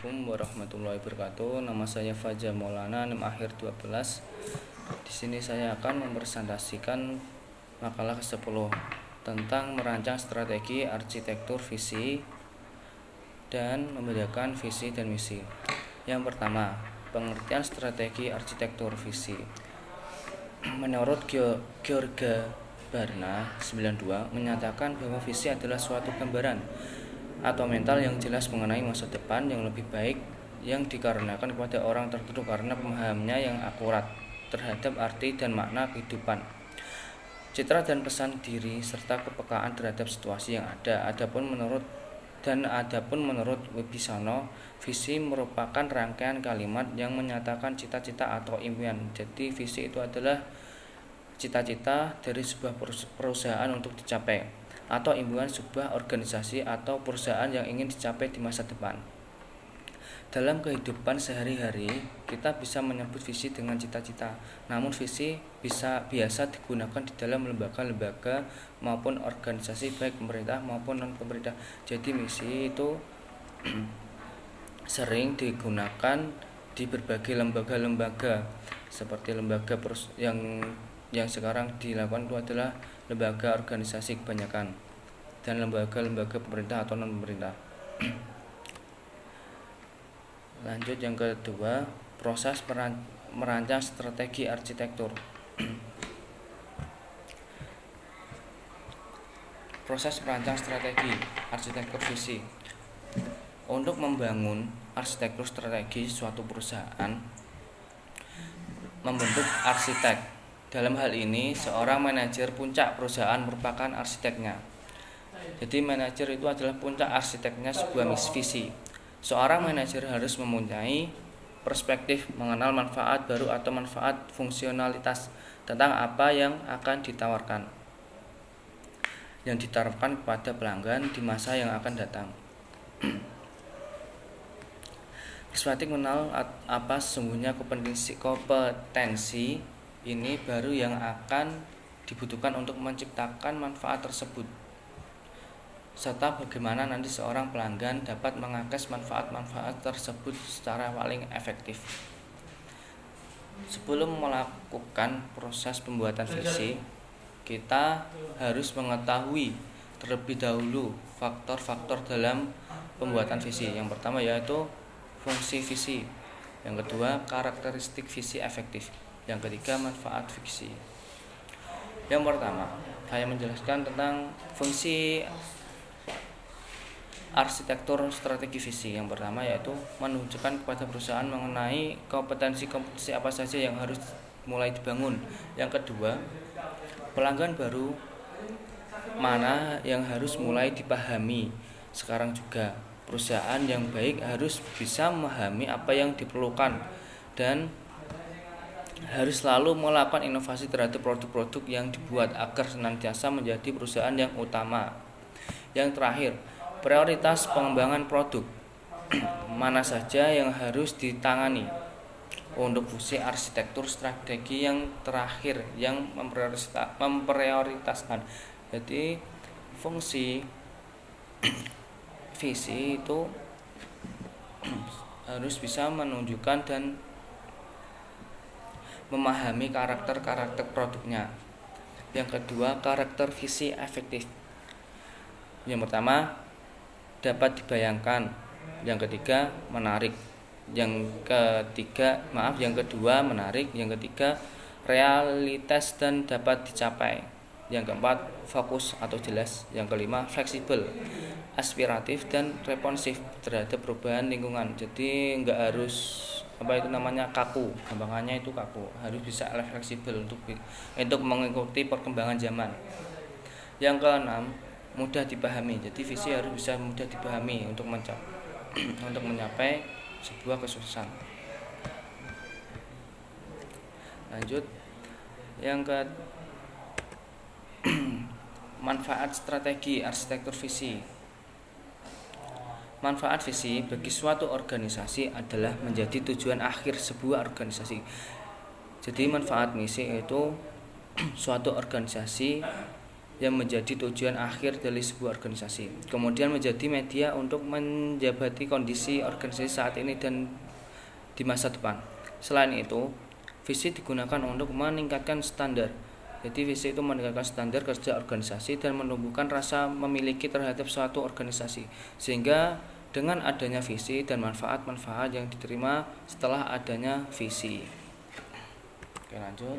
Assalamualaikum warahmatullahi wabarakatuh. Nama saya Fajar Maulana, NIM akhir 12. Di sini saya akan mempresentasikan makalah ke-10 tentang merancang strategi arsitektur visi dan membedakan visi dan misi. Yang pertama, pengertian strategi arsitektur visi. Menurut Georga Barna 92 menyatakan bahwa visi adalah suatu gambaran atau mental yang jelas mengenai masa depan yang lebih baik yang dikarenakan kepada orang tertentu karena pemahamannya yang akurat terhadap arti dan makna kehidupan, citra dan pesan diri serta kepekaan terhadap situasi yang ada. Adapun menurut Wibisana, visi merupakan rangkaian kalimat yang menyatakan cita-cita atau impian. Jadi visi itu adalah cita-cita dari sebuah perusahaan untuk dicapai, atau impian sebuah organisasi atau perusahaan yang ingin dicapai di masa depan. Dalam kehidupan sehari-hari, kita bisa menyebut visi dengan cita-cita. Namun visi biasa digunakan di dalam lembaga-lembaga maupun organisasi baik pemerintah maupun non-pemerintah. Jadi misi itu sering digunakan di berbagai lembaga-lembaga seperti lembaga yang sekarang dilakukan itu adalah lembaga organisasi kebanyakan dan lembaga-lembaga pemerintah atau non-pemerintah. Lanjut yang kedua, proses merancang strategi arsitektur. Proses merancang strategi arsitektur visi. Untuk membangun arsitektur strategi suatu perusahaan membentuk arsitek. Dalam hal ini, seorang manajer puncak perusahaan merupakan arsiteknya. Jadi manajer itu adalah puncak arsiteknya sebuah visi. Seorang manajer harus mempunyai perspektif mengenal manfaat baru atau manfaat fungsionalitas tentang apa yang akan ditawarkan, yang ditawarkan kepada pelanggan di masa yang akan datang. Perspektif mengenal apa sesungguhnya kompetensi ini baru yang akan dibutuhkan untuk menciptakan manfaat tersebut, serta bagaimana nanti seorang pelanggan dapat mengakses manfaat-manfaat tersebut secara paling efektif. Sebelum melakukan proses pembuatan visi, kita harus mengetahui terlebih dahulu faktor-faktor dalam pembuatan visi. Yang pertama yaitu fungsi visi, yang kedua karakteristik visi efektif, yang ketiga manfaat visi. Yang pertama, saya menjelaskan tentang fungsi arsitektur strategi visi. Yang pertama yaitu menunjukkan kepada perusahaan mengenai kompetensi apa saja yang harus mulai dibangun. Yang kedua, pelanggan baru mana yang harus mulai dipahami. Sekarang juga perusahaan yang baik harus bisa memahami apa yang diperlukan dan harus selalu melakukan inovasi terhadap produk-produk yang dibuat agar senantiasa menjadi perusahaan yang utama. Yang terakhir, prioritas pengembangan produk mana saja yang harus ditangani. Untuk fungsi arsitektur strategi yang terakhir yang memprioritaskan. Jadi fungsi visi itu harus bisa menunjukkan dan memahami karakter produknya. Yang kedua, karakter visi efektif. Yang pertama, dapat dibayangkan. Yang ketiga, menarik. Yang kedua, menarik. Yang ketiga, realitas dan dapat dicapai. Yang keempat, fokus atau jelas. Yang kelima, fleksibel, aspiratif dan responsif terhadap perubahan lingkungan. Jadi enggak harus kaku, gampangannya itu kaku, harus bisa fleksibel untuk mengikuti perkembangan zaman. Yang keenam, mudah dipahami. Jadi visi harus bisa mudah dipahami untuk mencapai sebuah kesuksesan. Lanjut yang ke manfaat strategi arsitektur visi. Manfaat visi bagi suatu organisasi adalah menjadi tujuan akhir sebuah organisasi. Jadi manfaat misi itu suatu organisasi yang menjadi tujuan akhir dari sebuah organisasi. Kemudian menjadi media untuk menjabati kondisi organisasi saat ini dan di masa depan. Selain itu, visi digunakan untuk meningkatkan standar. Jadi visi itu meningkatkan standar kerja organisasi dan menumbuhkan rasa memiliki terhadap suatu organisasi. Sehingga dengan adanya visi dan manfaat-manfaat yang diterima setelah adanya visi. Oke, lanjut.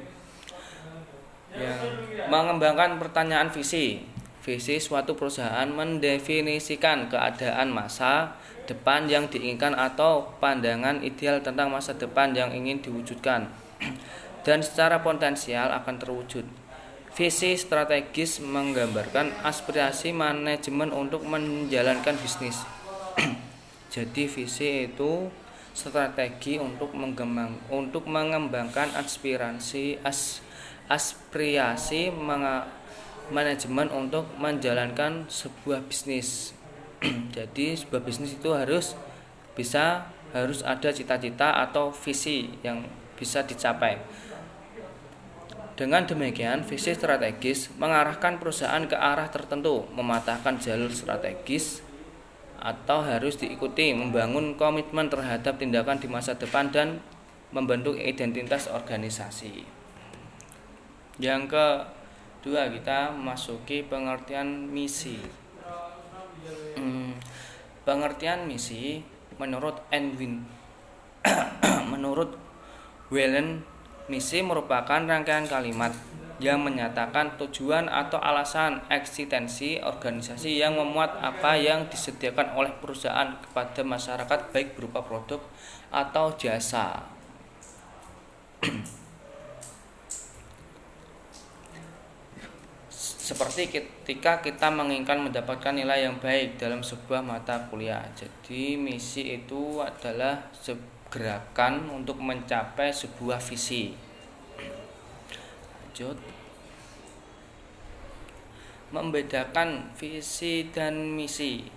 Yang mengembangkan pertanyaan visi. Visi suatu perusahaan mendefinisikan keadaan masa depan yang diinginkan atau pandangan ideal tentang masa depan yang ingin diwujudkan dan secara potensial akan terwujud. Visi strategis menggambarkan aspirasi manajemen untuk menjalankan bisnis. Jadi visi itu strategi untuk mengembangkan aspirasi manajemen untuk menjalankan sebuah bisnis. Jadi sebuah bisnis itu harus ada cita-cita atau visi yang bisa dicapai. Dengan demikian, visi strategis mengarahkan perusahaan ke arah tertentu, mematahkan jalur strategis atau harus diikuti, membangun komitmen terhadap tindakan di masa depan dan membentuk identitas organisasi. Yang kedua, kita masuki pengertian misi. Pengertian misi menurut Whelan, misi merupakan rangkaian kalimat yang menyatakan tujuan atau alasan eksistensi organisasi yang memuat apa yang disediakan oleh perusahaan kepada masyarakat baik berupa produk atau jasa. Seperti ketika kita menginginkan mendapatkan nilai yang baik dalam sebuah mata kuliah. Jadi misi itu adalah gerakan untuk mencapai sebuah visi. Lanjut. Membedakan visi dan misi.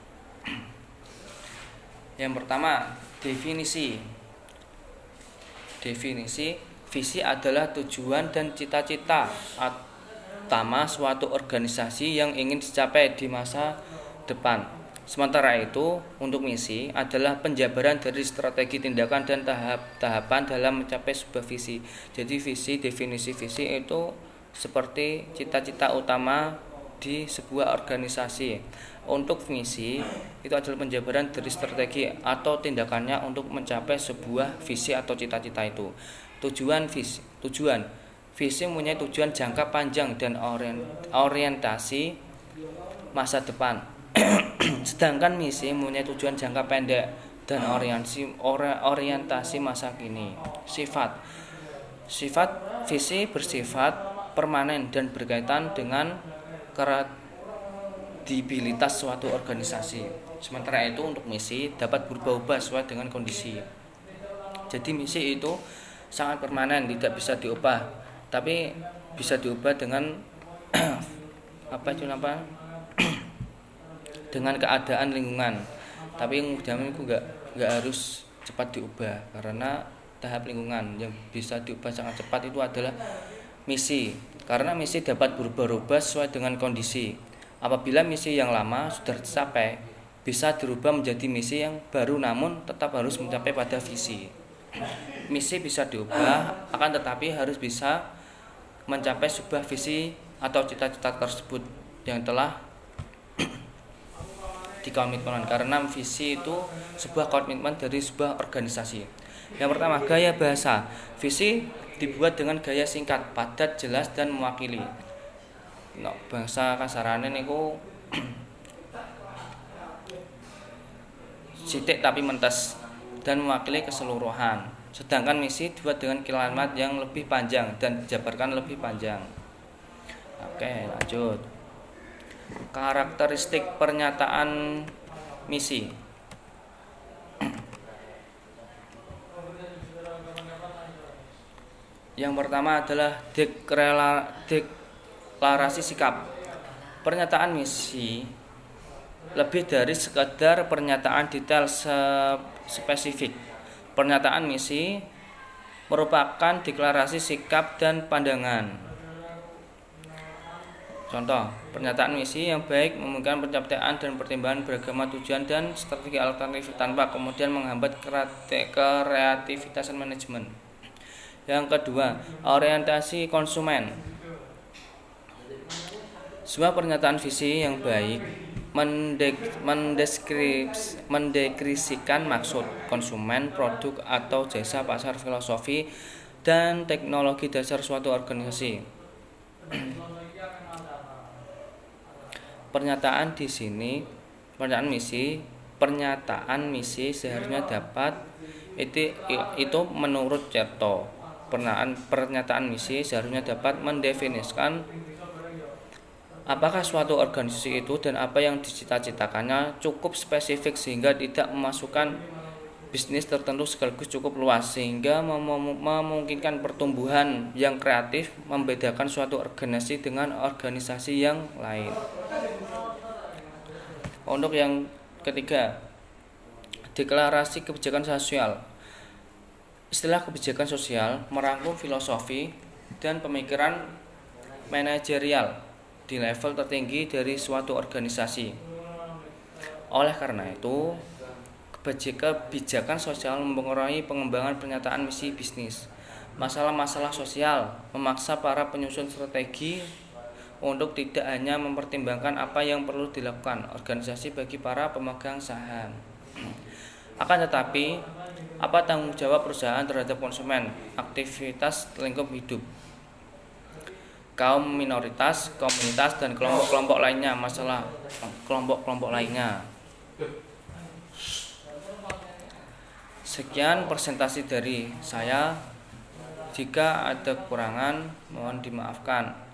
Yang pertama, definisi. Visi adalah tujuan dan cita-cita utama suatu organisasi yang ingin dicapai di masa depan. Sementara itu, untuk misi adalah penjabaran dari strategi tindakan dan tahapan dalam mencapai sebuah visi. Jadi definisi visi itu seperti cita-cita utama di sebuah organisasi. Untuk misi itu adalah penjabaran dari strategi atau tindakannya untuk mencapai sebuah visi atau cita-cita itu. Tujuan visi mempunyai tujuan jangka panjang dan orientasi masa depan. Sedangkan misi mempunyai tujuan jangka pendek dan orientasi masa kini. Sifat visi bersifat permanen dan berkaitan dengan kredibilitas suatu organisasi. Sementara itu untuk misi dapat berubah-ubah sesuai dengan kondisi. Jadi misi itu sangat permanen, tidak bisa diubah. Tapi bisa diubah dengan dengan keadaan lingkungan. Tapi kemudian itu nggak harus cepat diubah karena tahap lingkungan. Yang bisa diubah sangat cepat itu adalah misi, karena misi dapat berubah-ubah sesuai dengan kondisi. Apabila misi yang lama sudah tercapai, bisa dirubah menjadi misi yang baru namun tetap harus mencapai pada visi. Misi bisa diubah, akan tetapi harus bisa mencapai sebuah visi atau cita-cita tersebut yang telah dikomitmen, karena visi itu sebuah komitmen dari sebuah organisasi. Yang pertama, gaya bahasa. Visi dibuat dengan gaya singkat, padat, jelas dan mewakili. Bahasa kasarane niku sithik tapi mentes dan mewakili keseluruhan. Sedangkan misi dibuat dengan kalimat yang lebih panjang dan dijabarkan lebih panjang. Oke, lanjut. Karakteristik pernyataan misi. Yang pertama adalah deklarasi sikap. Pernyataan misi lebih dari sekedar pernyataan detail spesifik. Pernyataan misi merupakan deklarasi sikap dan pandangan. Contoh, pernyataan misi yang baik memungkinkan pencapaian dan pertimbangan beragama tujuan dan strategi alternatif tanpa kemudian menghambat kreativitas manajemen. Yang kedua, orientasi konsumen. Sebuah pernyataan visi yang baik mendeskripsikan maksud konsumen, produk atau jasa, pasar, filosofi, dan teknologi dasar suatu organisasi. Pernyataan misi seharusnya dapat itu menurut Certo. Pernyataan misi seharusnya dapat mendefinisikan apakah suatu organisasi itu dan apa yang dicita-citakannya cukup spesifik sehingga tidak memasukkan bisnis tertentu sekaligus cukup luas sehingga memungkinkan pertumbuhan yang kreatif, membedakan suatu organisasi dengan organisasi yang lain. Untuk yang ketiga, deklarasi kebijakan sosial. Istilah kebijakan sosial merangkum filosofi dan pemikiran manajerial di level tertinggi dari suatu organisasi. Oleh karena itu, kebijakan sosial mempengaruhi pengembangan pernyataan misi bisnis. Masalah-masalah sosial memaksa para penyusun strategi untuk tidak hanya mempertimbangkan apa yang perlu dilakukan organisasi bagi para pemegang saham, akan tetapi apa tanggung jawab perusahaan terhadap konsumen, aktivitas lingkup hidup, kaum minoritas, komunitas, dan kelompok-kelompok lainnya. Masalah kelompok-kelompok lainnya. Sekian presentasi dari saya. Jika ada kekurangan, mohon dimaafkan.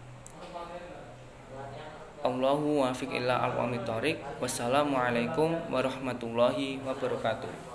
Allahu wafiq ila al-wamitoriq. Wassalamualaikum warahmatullahi wabarakatuh.